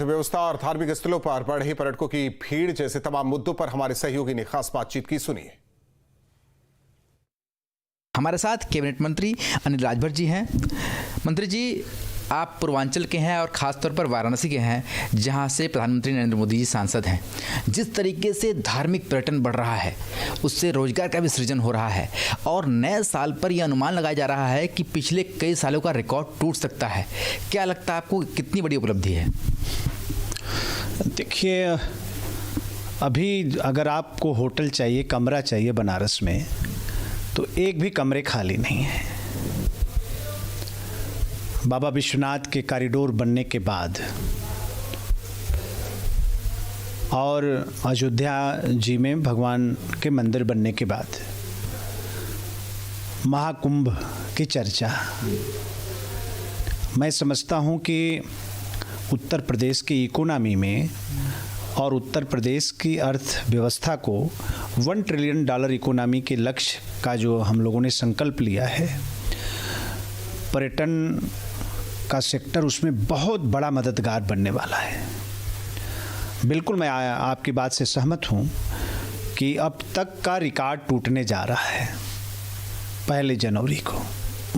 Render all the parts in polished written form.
व्यवस्था और धार्मिक स्थलों पर बढ़ रही पर्यटकों की भीड़ जैसे तमाम मुद्दों पर हमारे सहयोगी ने खास बातचीत की, सुनिए। हमारे साथ कैबिनेट मंत्री अनिल राजभर जी हैं। मंत्री जी, आप पूर्वांचल के हैं और ख़ासतौर पर वाराणसी के हैं, जहां से प्रधानमंत्री नरेंद्र मोदी जी सांसद हैं। जिस तरीके से धार्मिक पर्यटन बढ़ रहा है, उससे रोजगार का भी सृजन हो रहा है और नए साल पर यह अनुमान लगाया जा रहा है कि पिछले कई सालों का रिकॉर्ड टूट सकता है। क्या लगता है आपको, कितनी बड़ी उपलब्धि है? देखिए, अभी अगर आपको होटल चाहिए, कमरा चाहिए बनारस में, तो एक भी कमरे खाली नहीं है। बाबा विश्वनाथ के कॉरिडोर बनने के बाद और अयोध्या जी में भगवान के मंदिर बनने के बाद महाकुंभ की चर्चा, मैं समझता हूँ कि उत्तर प्रदेश की इकोनॉमी में और उत्तर प्रदेश की अर्थव्यवस्था को $1 ट्रिलियन इकोनॉमी के लक्ष्य का जो हम लोगों ने संकल्प लिया है, पर्यटन का सेक्टर उसमें बहुत बड़ा मददगार बनने वाला है। बिल्कुल मैं आपकी बात से सहमत हूँ कि अब तक का रिकॉर्ड टूटने जा रहा है 1 जनवरी को।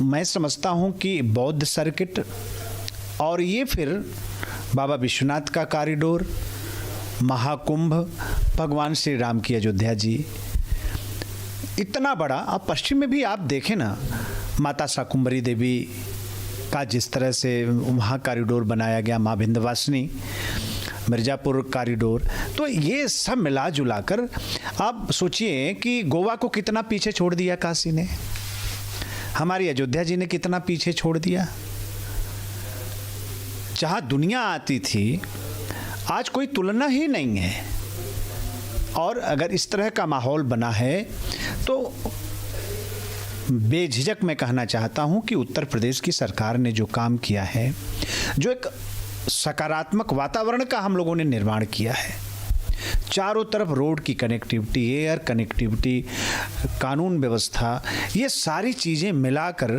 मैं समझता हूँ कि बौद्ध सर्किट और ये फिर बाबा विश्वनाथ का कॉरिडोर, महाकुंभ, भगवान श्री राम की अयोध्या जी, इतना बड़ा। अब पश्चिम में भी आप देखें ना, माता शाकुंभरी देवी का जिस तरह से वहाँ कॉरिडोर बनाया गया, माँ विंध्यवासिनी, मिर्ज़ापुर कॉरिडोर, तो ये सब मिला जुला कर आप सोचिए कि गोवा को कितना पीछे छोड़ दिया काशी ने, हमारी अयोध्या जी ने कितना पीछे छोड़ दिया। जहाँ दुनिया आती थी, आज कोई तुलना ही नहीं है। और अगर इस तरह का माहौल बना है तो बेझिझक मैं कहना चाहता हूं कि उत्तर प्रदेश की सरकार ने जो काम किया है, जो एक सकारात्मक वातावरण का हम लोगों ने निर्माण किया है, चारों तरफ रोड की कनेक्टिविटी, एयर कनेक्टिविटी, कानून व्यवस्था, ये सारी चीज़ें मिलाकर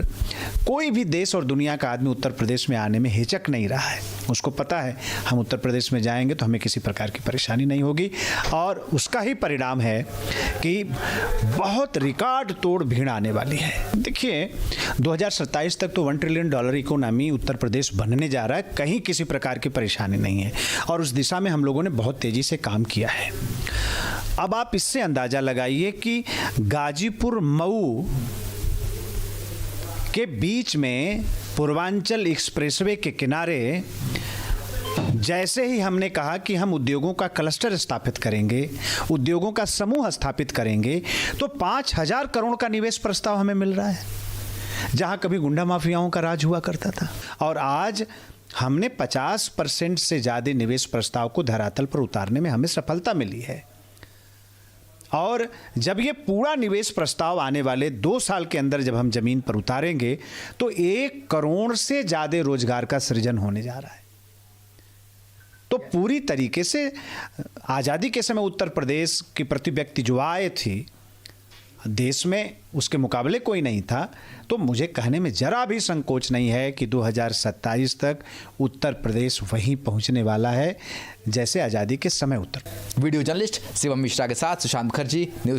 कोई भी देश और दुनिया का आदमी उत्तर प्रदेश में आने में हिचक नहीं रहा है। उसको पता है हम उत्तर प्रदेश में जाएंगे तो हमें किसी प्रकार की परेशानी नहीं होगी, और उसका ही परिणाम है कि बहुत रिकॉर्ड तोड़ भीड़ आने वाली है। देखिए, 2027 तक तो $1 ट्रिलियन इकोनॉमी उत्तर प्रदेश बनने जा रहा है, कहीं किसी प्रकार की परेशानी नहीं है, और उस दिशा में हम लोगों ने बहुत तेज़ी से काम किया है। अब आप इससे अंदाज़ा लगाइए कि गाजीपुर मऊ के बीच में पूर्वांचल एक्सप्रेसवे के किनारे जैसे ही हमने कहा कि हम उद्योगों का क्लस्टर स्थापित करेंगे, उद्योगों का समूह स्थापित करेंगे, तो 5,000 करोड़ का निवेश प्रस्ताव हमें मिल रहा है, जहां कभी गुंडा माफियाओं का राज हुआ करता था। और आज हमने 50% से ज़्यादा निवेश प्रस्ताव को धरातल पर उतारने में हमें सफलता मिली है। और जब ये पूरा निवेश प्रस्ताव आने वाले 2 साल के अंदर जब हम ज़मीन पर उतारेंगे, तो 1 करोड़ से ज़्यादा रोजगार का सृजन होने जा रहा है। तो पूरी तरीके से आज़ादी के समय उत्तर प्रदेश की प्रति व्यक्ति जो आय थी, देश में उसके मुकाबले कोई नहीं था। तो मुझे कहने में जरा भी संकोच नहीं है कि 2027 तक उत्तर प्रदेश वहीं पहुंचने वाला है जैसे आज़ादी के समय उत्तर। वीडियो जर्नलिस्ट शिवम मिश्रा के साथ सुशांत मुखर्जी, न्यूज़।